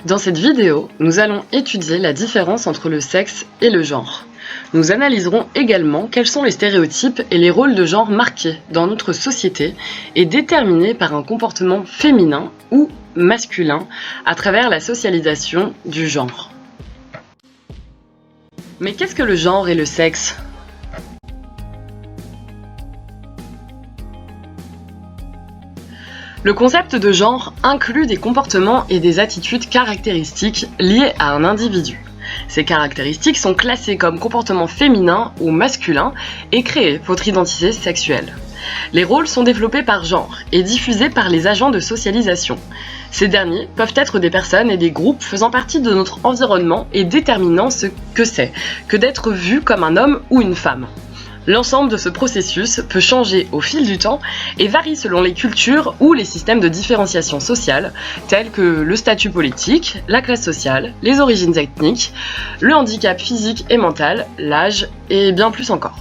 Dans cette vidéo, nous allons étudier la différence entre le sexe et le genre. Nous analyserons également quels sont les stéréotypes et les rôles de genre marqués dans notre société et déterminés par un comportement féminin ou masculin à travers la socialisation du genre. Mais qu'est-ce que le genre et le sexe ? Le concept de genre inclut des comportements et des attitudes caractéristiques liées à un individu. Ces caractéristiques sont classées comme comportements féminins ou masculins et créent votre identité sexuelle. Les rôles sont développés par genre et diffusés par les agents de socialisation. Ces derniers peuvent être des personnes et des groupes faisant partie de notre environnement et déterminant ce que c'est que d'être vu comme un homme ou une femme. L'ensemble de ce processus peut changer au fil du temps et varie selon les cultures ou les systèmes de différenciation sociale, tels que le statut politique, la classe sociale, les origines ethniques, le handicap physique et mental, l'âge et bien plus encore.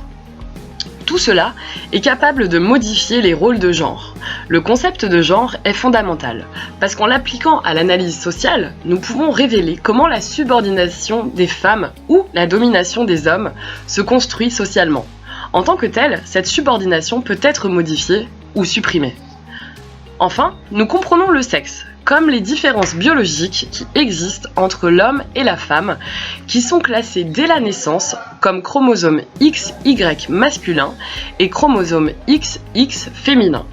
Tout cela est capable de modifier les rôles de genre. Le concept de genre est fondamental, parce qu'en l'appliquant à l'analyse sociale, nous pouvons révéler comment la subordination des femmes ou la domination des hommes se construit socialement. En tant que telle, cette subordination peut être modifiée ou supprimée. Enfin, nous comprenons le sexe, comme les différences biologiques qui existent entre l'homme et la femme, qui sont classées dès la naissance comme chromosome XY masculin et chromosome XX féminin.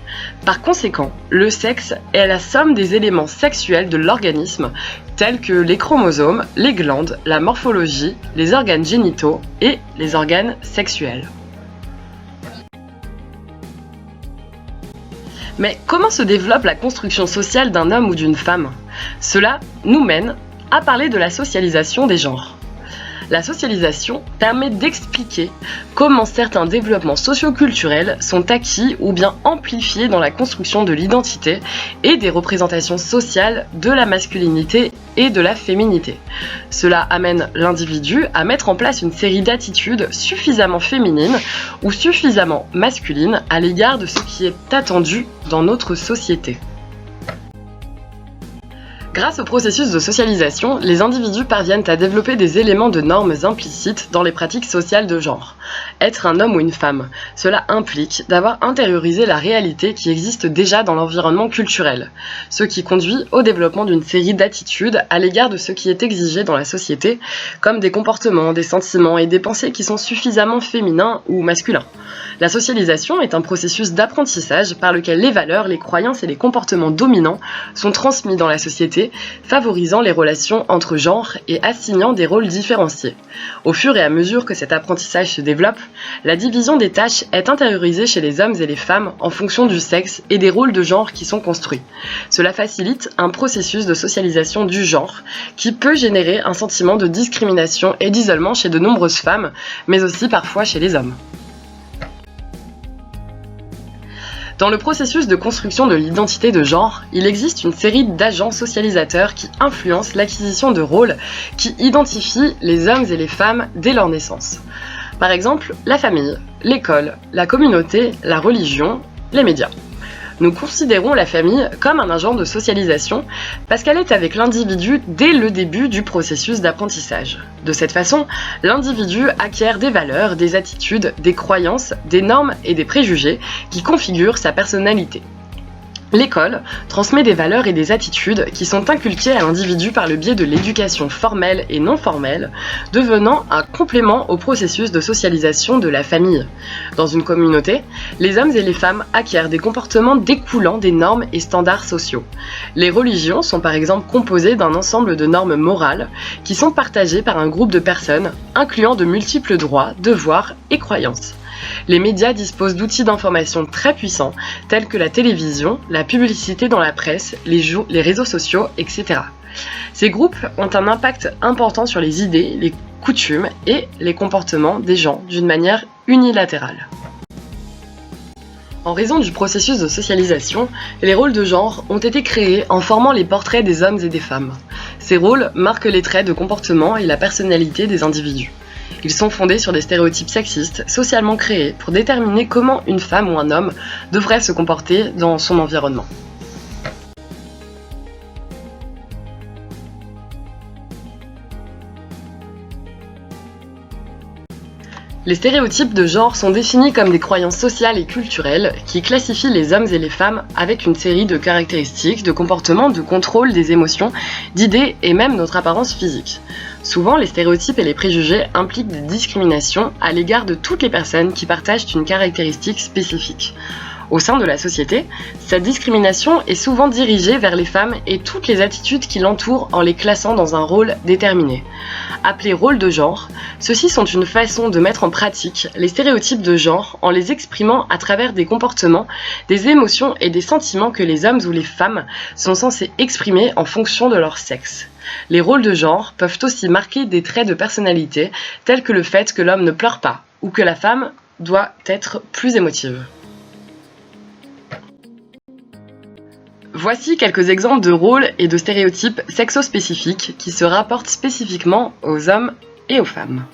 Par conséquent, le sexe est la somme des éléments sexuels de l'organisme, tels que les chromosomes, les glandes, la morphologie, les organes génitaux et les organes sexuels. Mais comment se développe la construction sociale d'un homme ou d'une femme ? Cela nous mène à parler de la socialisation des genres. La socialisation permet d'expliquer comment certains développements socio-culturels sont acquis ou bien amplifiés dans la construction de l'identité et des représentations sociales de la masculinité et de la féminité. Cela amène l'individu à mettre en place une série d'attitudes suffisamment féminines ou suffisamment masculines à l'égard de ce qui est attendu dans notre société. Grâce au processus de socialisation, les individus parviennent à développer des éléments de normes implicites dans les pratiques sociales de genre. Être un homme ou une femme, cela implique d'avoir intériorisé la réalité qui existe déjà dans l'environnement culturel, ce qui conduit au développement d'une série d'attitudes à l'égard de ce qui est exigé dans la société, comme des comportements, des sentiments et des pensées qui sont suffisamment féminins ou masculins. La socialisation est un processus d'apprentissage par lequel les valeurs, les croyances et les comportements dominants sont transmis dans la société, favorisant les relations entre genres et assignant des rôles différenciés. Au fur et à mesure que cet apprentissage se développe, la division des tâches est intériorisée chez les hommes et les femmes en fonction du sexe et des rôles de genre qui sont construits. Cela facilite un processus de socialisation du genre qui peut générer un sentiment de discrimination et d'isolement chez de nombreuses femmes, mais aussi parfois chez les hommes. Dans le processus de construction de l'identité de genre, il existe une série d'agents socialisateurs qui influencent l'acquisition de rôles qui identifient les hommes et les femmes dès leur naissance. Par exemple, la famille, l'école, la communauté, la religion, les médias. Nous considérons la famille comme un agent de socialisation parce qu'elle est avec l'individu dès le début du processus d'apprentissage. De cette façon, l'individu acquiert des valeurs, des attitudes, des croyances, des normes et des préjugés qui configurent sa personnalité. L'école transmet des valeurs et des attitudes qui sont inculquées à l'individu par le biais de l'éducation formelle et non formelle, devenant un complément au processus de socialisation de la famille. Dans une communauté, les hommes et les femmes acquièrent des comportements découlant des normes et standards sociaux. Les religions sont par exemple composées d'un ensemble de normes morales qui sont partagées par un groupe de personnes, incluant de multiples droits, devoirs et croyances. Les médias disposent d'outils d'information très puissants, tels que la télévision, la publicité dans la presse, les réseaux sociaux, etc. Ces groupes ont un impact important sur les idées, les coutumes et les comportements des gens d'une manière unilatérale. En raison du processus de socialisation, les rôles de genre ont été créés en formant les portraits des hommes et des femmes. Ces rôles marquent les traits de comportement et la personnalité des individus. Ils sont fondés sur des stéréotypes sexistes socialement créés pour déterminer comment une femme ou un homme devrait se comporter dans son environnement. Les stéréotypes de genre sont définis comme des croyances sociales et culturelles qui classifient les hommes et les femmes avec une série de caractéristiques, de comportements, de contrôle des émotions, d'idées et même notre apparence physique. Souvent, les stéréotypes et les préjugés impliquent des discriminations à l'égard de toutes les personnes qui partagent une caractéristique spécifique. Au sein de la société, cette discrimination est souvent dirigée vers les femmes et toutes les attitudes qui l'entourent en les classant dans un rôle déterminé. Appelés rôles de genre, ceux-ci sont une façon de mettre en pratique les stéréotypes de genre en les exprimant à travers des comportements, des émotions et des sentiments que les hommes ou les femmes sont censés exprimer en fonction de leur sexe. Les rôles de genre peuvent aussi marquer des traits de personnalité tels que le fait que l'homme ne pleure pas ou que la femme doit être plus émotive. Voici quelques exemples de rôles et de stéréotypes sexospécifiques qui se rapportent spécifiquement aux hommes et aux femmes.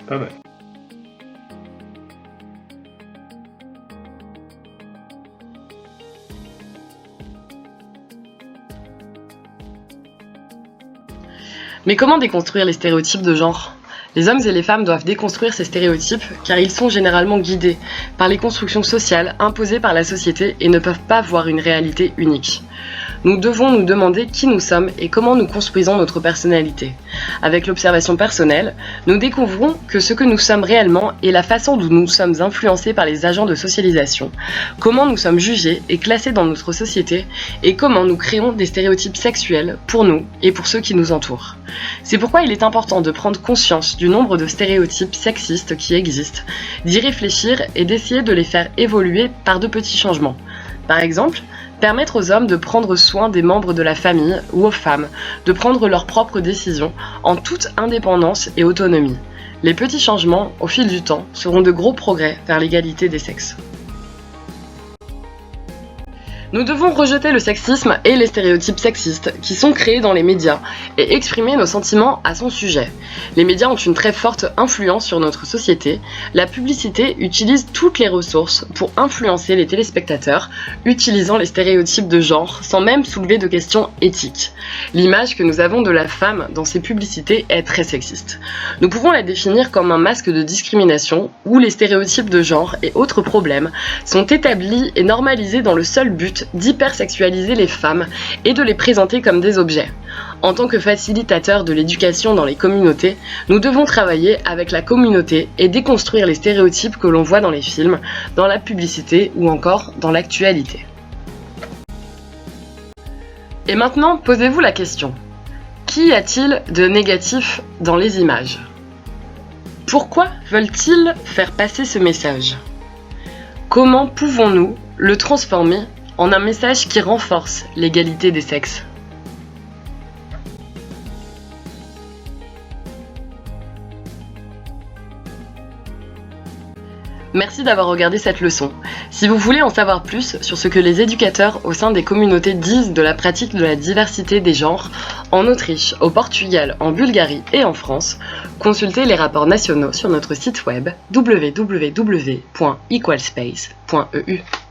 Pas mal. Mais comment déconstruire les stéréotypes de genre ? Les hommes et les femmes doivent déconstruire ces stéréotypes car ils sont généralement guidés par les constructions sociales imposées par la société et ne peuvent pas voir une réalité unique. Nous devons nous demander qui nous sommes et comment nous construisons notre personnalité. Avec l'observation personnelle, nous découvrons que ce que nous sommes réellement est la façon dont nous sommes influencés par les agents de socialisation, comment nous sommes jugés et classés dans notre société et comment nous créons des stéréotypes sexuels pour nous et pour ceux qui nous entourent. C'est pourquoi il est important de prendre conscience du nombre de stéréotypes sexistes qui existent, d'y réfléchir et d'essayer de les faire évoluer par de petits changements. Par exemple, permettre aux hommes de prendre soin des membres de la famille ou aux femmes de prendre leurs propres décisions en toute indépendance et autonomie. Les petits changements, au fil du temps, seront de gros progrès vers l'égalité des sexes. Nous devons rejeter le sexisme et les stéréotypes sexistes qui sont créés dans les médias et exprimer nos sentiments à son sujet. Les médias ont une très forte influence sur notre société. La publicité utilise toutes les ressources pour influencer les téléspectateurs, utilisant les stéréotypes de genre sans même soulever de questions éthiques. L'image que nous avons de la femme dans ces publicités est très sexiste. Nous pouvons la définir comme un masque de discrimination où les stéréotypes de genre et autres problèmes sont établis et normalisés dans le seul but d'hypersexualiser les femmes et de les présenter comme des objets. En tant que facilitateurs de l'éducation dans les communautés, nous devons travailler avec la communauté et déconstruire les stéréotypes que l'on voit dans les films, dans la publicité ou encore dans l'actualité. Et maintenant, posez-vous la question. Qu'y a-t-il de négatif dans les images ? Pourquoi veulent-ils faire passer ce message ? Comment pouvons-nous le transformer en un message qui renforce l'égalité des sexes ? Merci d'avoir regardé cette leçon. Si vous voulez en savoir plus sur ce que les éducateurs au sein des communautés disent de la pratique de la diversité des genres en Autriche, au Portugal, en Bulgarie et en France, consultez les rapports nationaux sur notre site web www.equalspace.eu.